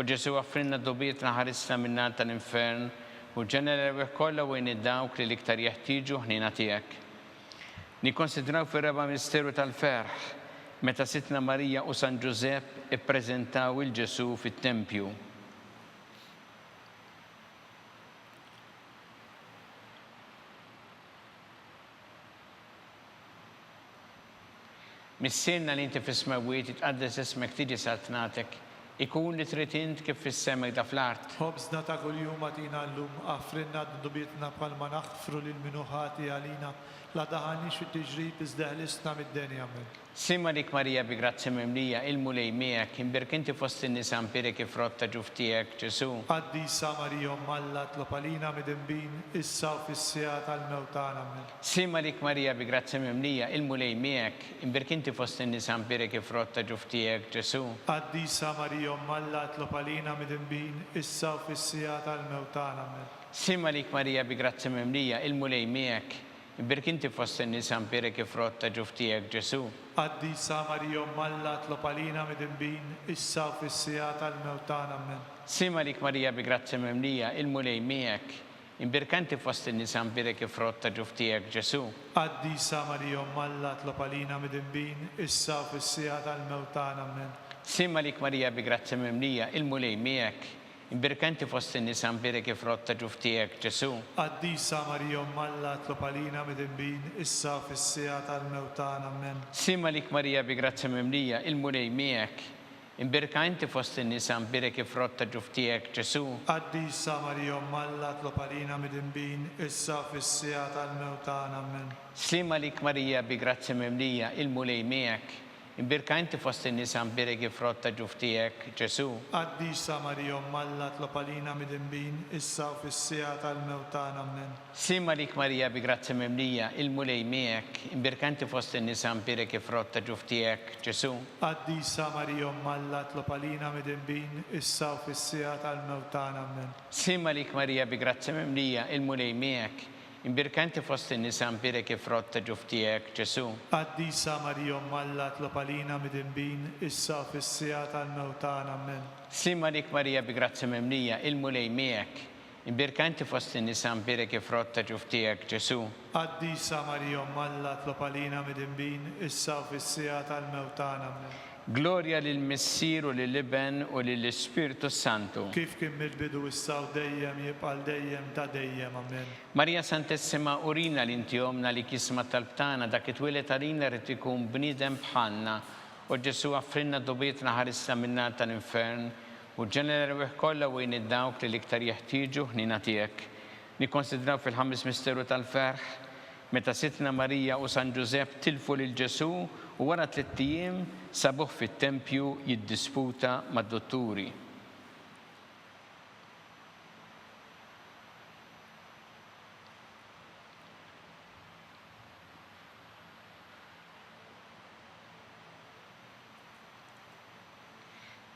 u Ġesu għaffrinna dobietna ħarisna minnar tal-infern, u ġenera kollha wejn id-dawk li l-iktar jeħtieġu ħnina tiegħek. Nikkonsidraw fir-raba misteru tal-ferħ, meta sitna Marija u San Ġusepp ippreżentaw il-Ġesu fit-tempju. Missirna li inti fis-smawiet itqaddes ismek tiġi saltnatek, ikun li trid int kif fis-sema da fl-art. Ħobżna ta' kuljum għatina llum, aħfrinna d-dubietna bħalma naħfru lil-minuħati għalina, la daħanix fit-tiġrib iżdeħlisna mid-deni għamnen. Slima lik Marija bi grazzi mimlija il-mulej miegħek, imbirkanti fost in-nisa mpirek ifrotta ġuftijek Ġesu. Qaddisa Marija Malla tlopalina mid-imbin, issa fis-sija tal-mewtan għamnen. Slima lik Marija bi grazzi mimlija il-mulej miegħek, imbirkanti fost in-nisa mpirek ifrotta ġuftijek Ġesu. Qaddisa Marija Malla tlopalina mid-imbin, issa fis-sija tal-mewtan għamnen. Slima lik Marija bi grazzi mimlija il-mulej miegħek, imbirkanti fost in-nisa mpirek ifrotta ġuftijek Ġesu. Qaddisa Marija Malla tlopalina mid-imbin, issa fis-sija tal-mewtan għamnen. Slima lik Marija bi grazzi mimlija il-mulej miegħek, imbirkanti fost in-nisa mpirek ifrotta ġuftijek Ġesu. Qaddisa Marija Malla tlopalina mid-imbin, issa fis-sija tal-mewtan għamnen. Slima lik Marija bi grazzi mimlija il-mulej miegħek, imbirkanti fost in-nisa mpirek ifrotta ġuftijek Ġesu. Qaddisa Marija Malla tlopalina mid-imbin, issa fis-sija tal-mewtan għamnen. Slima lik Marija bi grazzi mimlija il-mulej miegħek, imbirkanti fost in-nisa mpirek ifrotta ġuftijek Ġesu. Qaddisa Marija Malla tlopalina mid-imbin, issa fis-sija tal-mewtan għamnen. Slima lik Marija bi grazzi mimlija il-mulej miegħek, imbirkanti fost in-nisa mpirek ifrotta ġuftijek Ġesu. Qaddisa Marija Malla tlopalina mid-imbin, issa fis-sija tal-mewtan għamnen. Slima lik Marija bi grazzi mimlija il-mulej miegħek, imbirkanti fost in-nisa mpirek ifrotta ġuftijek Ġesu. Qaddisa Marija Malla tlopalina mid-imbin, issa fis-sija tal-mewtan għamnen. Slima lik Marija bi grazzi mimlija il-mulej miegħek, imbirkanti fost in-nisa nbirek il-frott ta' ġuf tiegħek, Ġesu. Qaddisa Marija Alla tlob għalina midinbin issa u fis-sija tal-mewt tagħna. Amen. Slima lik Marija bi grazzi memlija, il-mulej miegħek, imbirkanti fost in-nisa nbirek il-frott ta' ġuf tiegħek, Ġesu. Qaddisa Marija Alla tlob għalina midinbin issa u fis-sija tal-mewt tagħna. Amen. Gloria lill-Missier u lill-Iben u lill-Ispirtu Santu. Kif kien mill-bidu issa u dejjem jibqa' dejjem ta' dejjem. Amen. Marija Santissima, urina l-inti omna li kisma tal-btana dak it-twilet għalina rrid ikun bniedem bħalna u Ġesu għaffrinna dobietna ħarissa minna tal-infern u ġenerew kollha wejn id-dawk li l-iktar jeħtieġu ħnina tiegħek. Nikkonsidraw fil-ħames misteru tal-ferħ meta Sitna Marija u San Ġusepp tilfu lil Ġesu u wara 3 ijiem sabuh fit-tempju jiddisputa mad-dotturi.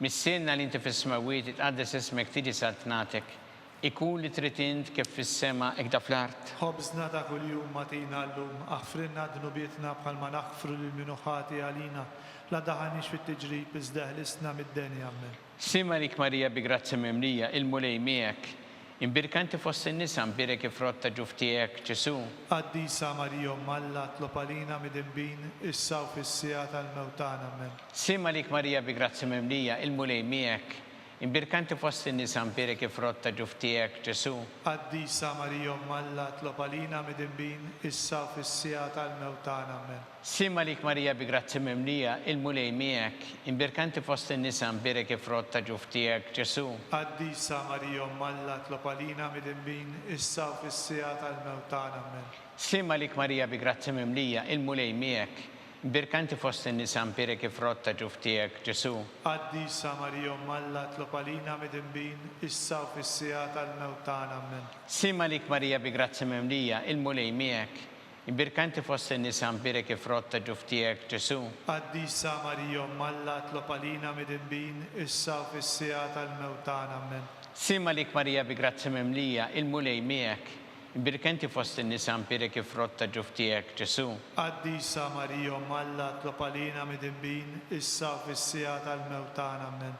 Missienna li inti fis-smawiet itqaddes ismek tiġi saltnatek. Ikun li trid int kif fis-sema hekk fl-art. Ħobżna ta' kuljum matina llum, aħfrinna dnubietna bħalma naħfru lil minu ħati għalina, la daħanix fit-tiġrib iżda ħlisna mid-denja. Amen. Sima lik Marija bi grazzi memlija, il-mulej miegħek, imbirkanti fost in-nisa nbirek il-frott ta' ġuf tiegħek, Ġesu. Qaddisa Marija Alla tlob għalina midinbin issa u fis-sija tal-mewt tagħna. Amen. Sima lik Marija bi grazzi memlija, il-mulej miegħek, imbirkanti fost in-nisa nbirek il-frott ta' ġuf tiegħek, Ġesu. Qaddisa Marija Alla tlob għalina midinbin issa u fis-sija tal-mewt tagħna. Amen. Sima lik Marija bi grazzi memlija, il-mulej miegħek, imbirkanti fost in-nisa nbirek il-frott ta' ġuf tiegħek, Ġesu. Qaddisa Marija Alla tlob għalina midinbin issa u fis-sija tal-mewt tagħna. Amen. Sima lik Marija bi grazzi memlija, il-mulej miegħek, imbirkanti fost in-nisa nbirek il-frott ta' ġuf tiegħek, Ġesu. Qaddisa Marija Alla tlob għalina midinbin issa u fis-sija tal-mewt tagħna. Amen. Sima lik Marija bi grazzi memlija, il-mulej miegħek, imbirkanti fost in-nisa nbirek il-frott ta' ġuf tiegħek, Ġesu. Qaddisa Marija Alla tlob għalina midinbin issa u fis-sija tal-mewt tagħna. Amen. Sima lik Marija bi grazzi memlija, il-mulej miegħek, imbirkanti fost in-nisa nbirek il-frott ta' ġuf tiegħek, Ġesu. Qaddisa Marija Alla tlob għalina midinbin issa u fis-sija tal-mewt tagħna. Amen.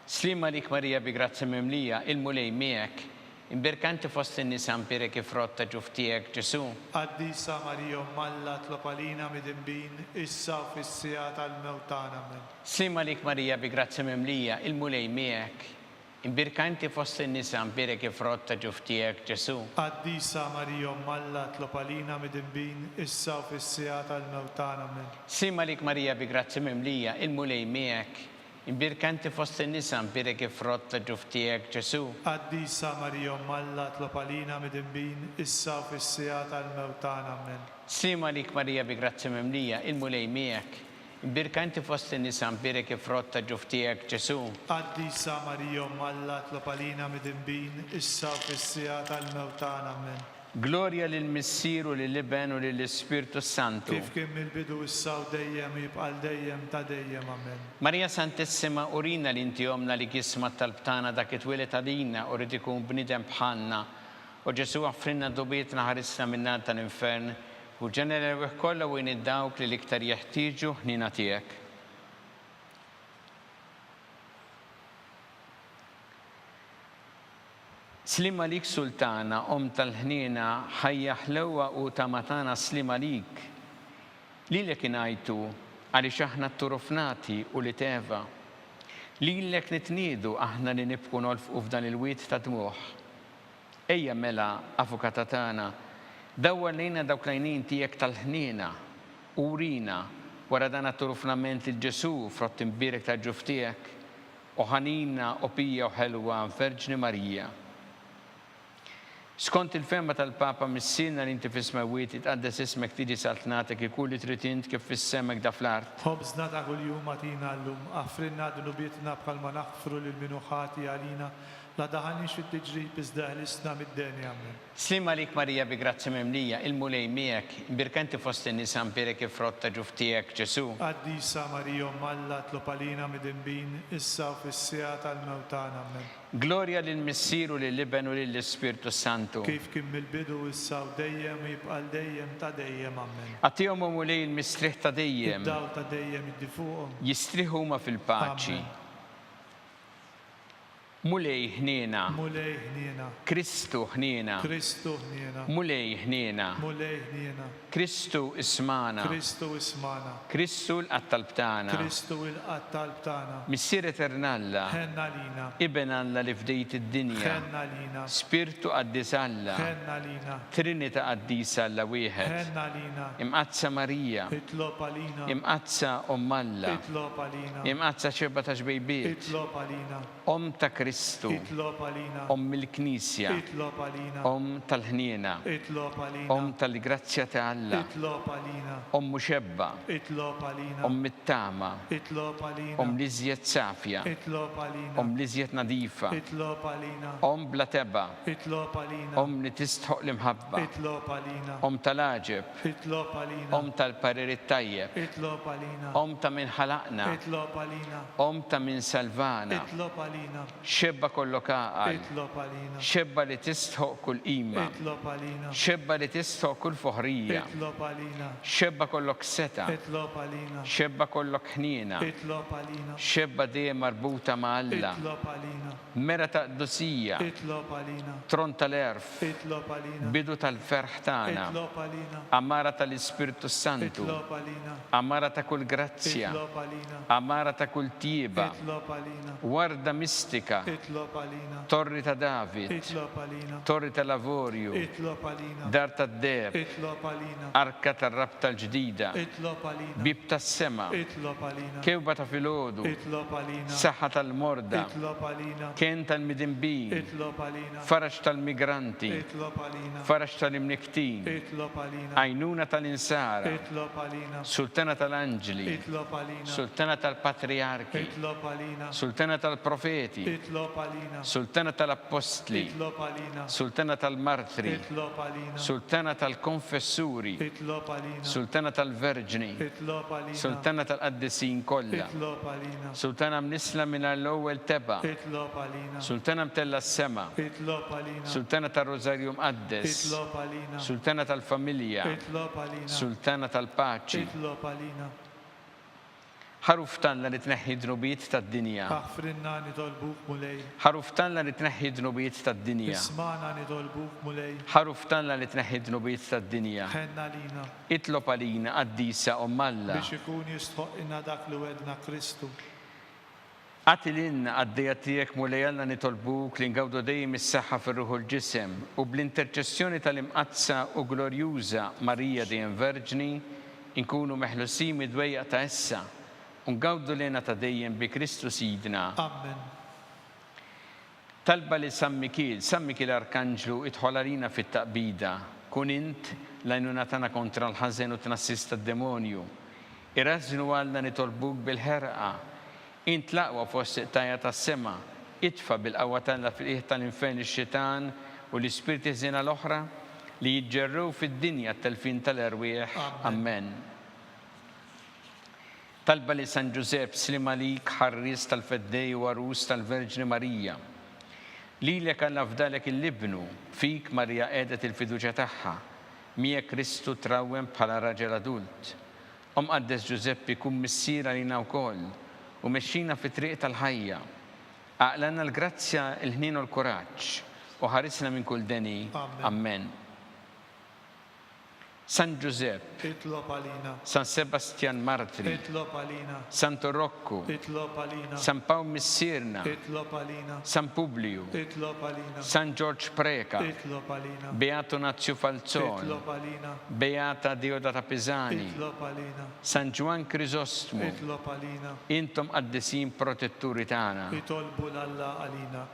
Slima lik Marija bi grazzi memlija, il-mulej miegħek, imbirkanti fost in-nisa nbirek il-frott ta' ġuf tiegħek, Ġesu. Qaddisa Marija Alla tlob għalina midinbin issa u fis-sija tal-mewt tagħna. Amen. Slima lik Marija bi grazzi memlija, il-mulej miegħek, imbirkanti fost in-nisa nbirek il-frott ta' ġuf tiegħek, Ġesu. Qaddisa Marija Alla tlob għalina midinbin issa u fis-sija tal-mewt tagħna. Amen. Sima lik Marija bi grazzi memlija, il-mulej miegħek, imbirkanti fost in-nisa nbirek il-frott ta' ġuf tiegħek, Ġesu. Qaddisa Marija Alla tlob għalina midinbin issa u fis-sija tal-mewt tagħna. Amen. Sima lik Marija bi grazzi memlija, il-mulej miegħek, imbirkanti fost in-nisa nbirek il-frott ta' ġuf tiegħek, Ġesu. Qaddisa Marija Alla tlob għalina midinbin issa u fis-sija tal-mewt tagħna. Amen. Gloria lill-Missier u lill-Iben u lill-Ispirtu Santu. Kif kien mill-bidu issa u dejjem jibqa' dejjem ta' dejjem. Amen. Marija Santissima, urina l-inti omna li kisma tal-btana dak it-twilet għalina u rrid ikun bniedem bħalna u Ġesu għaffrinna dobietna ħarissa minna tal-infern u ġenerew kollha wejn id-dawk li l-iktar jeħtieġu ħnina tiegħek. Slima lik Sultana, om tal-ħnina, ħajja ħlewwa u tamatana slima lik. Lilek ingħajtu għaliex aħna t-turufnati u li teva. Lilek nitniedu aħna li nibku nolfqu f'dan il-wiet ta' dmuħ. Ejja mela, avukata tagħna, dawwar lejna dawk l-għajnejn tiegħek tal-ħnina, urina wara dan at-turufnament il-Ġesu frott imbirek ta' ġuf tiegħek, u ħanina u pija u ħelwa Verġni Marija. Skont il-femma tal-Papa missina li inti fis-smawiet itqaddes ismek tiġi saltnatek ikun li trid int kif fis-semek da fl-art. Ħobżna ta' kuljum matina llum, aħfrinna dnubietna bħalma naħfru lil minu ħati għalina, La daħanix fit-tiġrib iżda ħlisna mid-deni, amen. Slima lik Marija bi grazzi mimlija, il-mulej miegħek, birkanti fost in-nisa mpirek ifrotta ġuftijek Ġesu. Għaddisa Marija Malla tlopalina mid-imbin, issa u fis-sija tal-mewtana, amen. Gloria lill-Missieru lill-Iben u lill-Ispirtu Santu. Kif kien mill-bidu issa u dejjem jibqal dejjem ta' dejjem, amen. Għatihom mulej il-mistriħ ta' dejjem, Id-daw ta' dejjem id-difuqhom. jistriħu ma fil-paċi. Amen. Mulej ħniena, Mulej ħniena, Kristu ħniena, Kristu ħniena, mulej ħniena, mulej ħniena, Kristu ismana, Kristu ismana, Kristu l-qattal btana, Kristu il-qattal tagħna. Missier Eternalla, Ħenna lina, Iben Alla li fdejt id-dinja, ħenna lina, Spirtu qaddis Alla, ħenna lina, Trinita qaddisa Alla wieħed, ħenna lina, imqazza Marija, itlob lina, imqazza Alla, itlob lina, imqazza ċerba ta' xbejbiet, itlob lina, Om ta' Kristu, itlob lina, il-Knisja, itlob lina, tal-ħniena, itlob lina, tal-grazzja ta' Alla, itlob lina, Muxebba, itlob lina, Mittama, itlob lina, Liżjed Safja, itlob lina, Liżjed Nadifa, itlob lina, Blateba, itlob lina, li tistħoq l-imħabba, itlob lina, tal-aġeb, itlob lina, tal-parir it-tajjeb, itlob lina, ta' min ħalaqna, itlob lina, ta' min salvana, itlob lina, xebba kollok għaqal, itlob lina, xebba li tistħoq kull ima, itlob lina, xebba li tistħoq kull foħrija, itlob lina, xebba kollok seta, itlob lina, xebba kollok ħniena, itlob lina, xebba dejjem marbuta ma' Alla, itlob lina, mera ta' dosija, itlob lina, tron tal-erf, itlob lina, bidu tal-ferħ tagħna, itlob lina, amara tal-Ispirtu Santu, itlob lina, amara ta' kull grazzja, itlob lina, amara ta' kull tieba, itlob lina, warda mistika, itlob lina, torri ta' David, itlob lina, torri ta' Lavorju, itlob lina, dar ta' Deb, itlob lina, arka tar-rab tal-ġdida, itlob lina, bib tas-sema, itlob lina, kewba ta' filgħodu, itlob lina, saħħa tal-morda, itlob lina, kien tal-midinbin, itlob lina, farax tal-migranti, itlob lina, farax tal-imniktin, itlob lina, għajnuna tal-insara, itlob lina, sultana tal-anġli, itlob lina, sultana tal-patriarki, itlob lina, sultana tal-profeti, itlob lina, sultana tal-apostli, itlob lina, sultana tal-martri, itlob lina, sultana tal-konfessuri, itlob lina, sultana tal-verġni, itlob lina, sultana tal-qaddisin kollha, itlob lina, sultana mnisla minn l-ewwel teba, itlob lina, sultana mtella s-sema, itlob lina, sultana tal-Rożarju Mqaddes, itlob lina, sultana tal-familja, itlob lina, sultana tal-paċi, itlob lina, ħaruftan li tneħħi dnubiet tad-dinja, aħfrinna nitolbuk mulej, ħaruftan li tneħħi dnubiet tad-dinja, ismana nitolbuk mulej, ħaruftan li tneħħi dnubiet tad-dinja, ħenna lina, itlob għalina qaddisa Alla, biex ikun jistħoq inna dak li wedna Kristu. Għatilin għaddejja tiegħek mulejjalna nitolbuk li ngawdu dejjem is-saħħa fir-ruħu l-ġisem u bl-interċessjoni tal-imqazza u glorjuża Marija dejjem Verġni inkunu meħlusin mid-dwejjaq ta' issa u ngawdu lena ta' dejjem bi Kristu Sidna. Amen. Talba li San Mikil Arkanġlu idħol għalina fit-taqbida, kun int l-għajnuna tagħna kontra l-ħażen u tnassista d-demonju. Irrażnu għalna nitolbuk bil-ħerqa, int laqwa fost tajja tas-sema, itfa bil-qawwa tagħna fil-qiegħ tal-infern ix-xitan u l-ispirti żiena l-oħra li jiġġerrew fid-dinja t-telfin tal-erwieħ. Amen. Talba li San Giuseppe slima lik ħarris tal-feddej u arus tal-Verġni Marija. Lilek Alla fdalek il-libnu, fik Marija qiegħdet il-fiduċja tagħha, miegħek Kristu trawwem bħala raġel adult. Qaddes Giuseppe kun missiera lina wkoll u mexxina fi triq tal-ħajja. Aqlanna l-grazzja, il-ħnien u l-kuraġġ u ħarisna minn kull deni. Amen. San Giuseppe, Itlob għalina, San Sebastian Martri, itlob għalina, Santo Rocco, itlob għalina, San Paul Missirna, itlob għalina, San Publio, itlob għalina, San George Preca, itlob għalina, Beato Nazio Falzon, itlob għalina, Beata Diodata Pisani, itlob għalina, San Juan Crisostmo, itlob għalina, intom qaddisin protetturi tagħna. itolbu l-Alla għalina.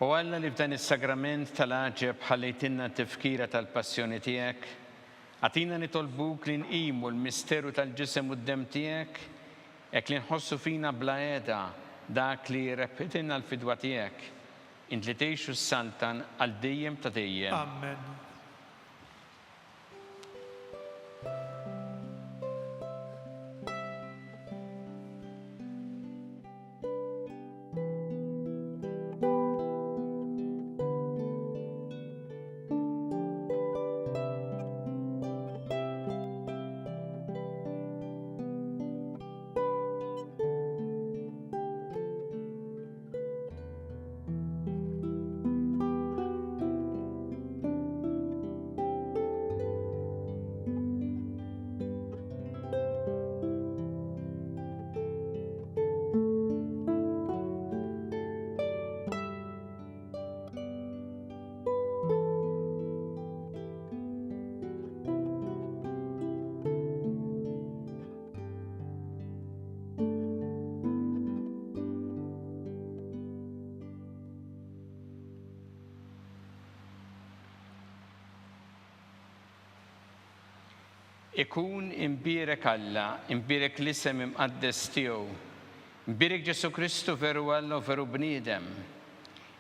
U Alla li f'dan is-sagrament tal-għaġeb ħallejtilna t-tifkira tal-passjoni tiegħek, għatina nitolbuk li nqimu l-misteru tal-ġisem u d-dem tiegħek, hekk li nħossu fina bla qiegħda dak li jirrepetilna l-fidwa tiegħek, int li tgħixu s-saltan għal dejjem ta' dejjem. Amen. Ikun imbierek Alla, imbierek l-isem imqaddes tiegħu, imbierek Ġesu Kristu veru Alla u veru bniedem,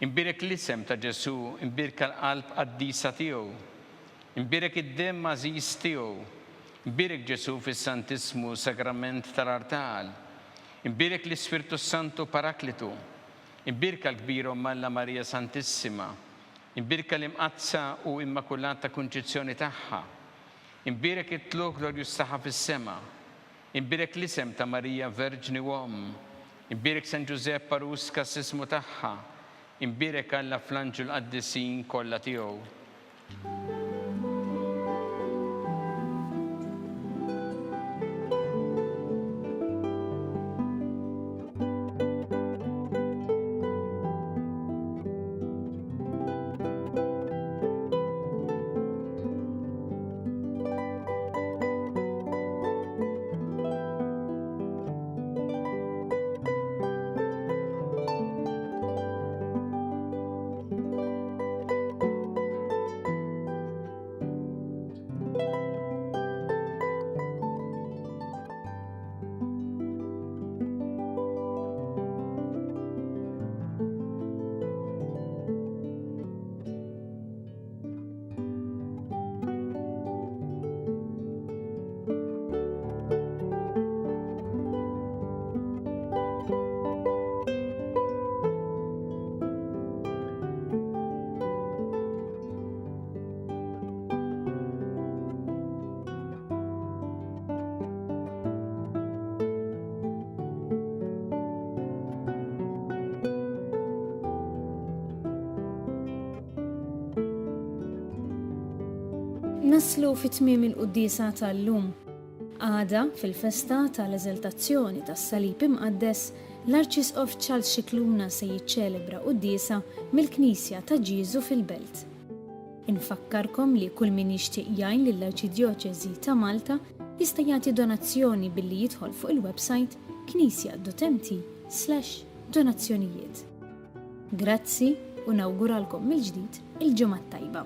imbierek l-isem ta' Ġesu, imbierek l-qalb qaddisa tiegħu, imbierek id-dem għażiż tiegħu, imbierek Ġesu fis-Santismu sagrament tal-artal, imbierek l-Ispirtu Santu Paraklitu, imbierek l-kbir Alla Marija Santissima, imbierek l-imqazza u immakulata kunċizzjoni tagħha, imbierek it-tlu glorjus tagħha fis-sema, imbierek l-isem ta' Marija Verġni Uomm, imbierek San Giuseppe Parus kas-sismu tagħha, imbierek Alla fl-anġel qaddisin kollha tiegħu. Naslu fit-tmiem il-qudiesa tal-lum. Għada fil-festa tal-eżaltazzjoni tas-Salib Imqaddes, l-Arċisqof Charles Scicluna se jiċċelebra qudiesa mill-Knisja ta' Ġiesu fil-Belt. Infakkarkom li kull min jixtieq jgħin lill-Arċidjoċeżi ta' Malta jista' jagħti donazzjoni billi jidħol fuq il-website knisja.mt/donazzjonijiet. Grazzi u nawguralkom mill-ġdid il-ġimgħa tajba.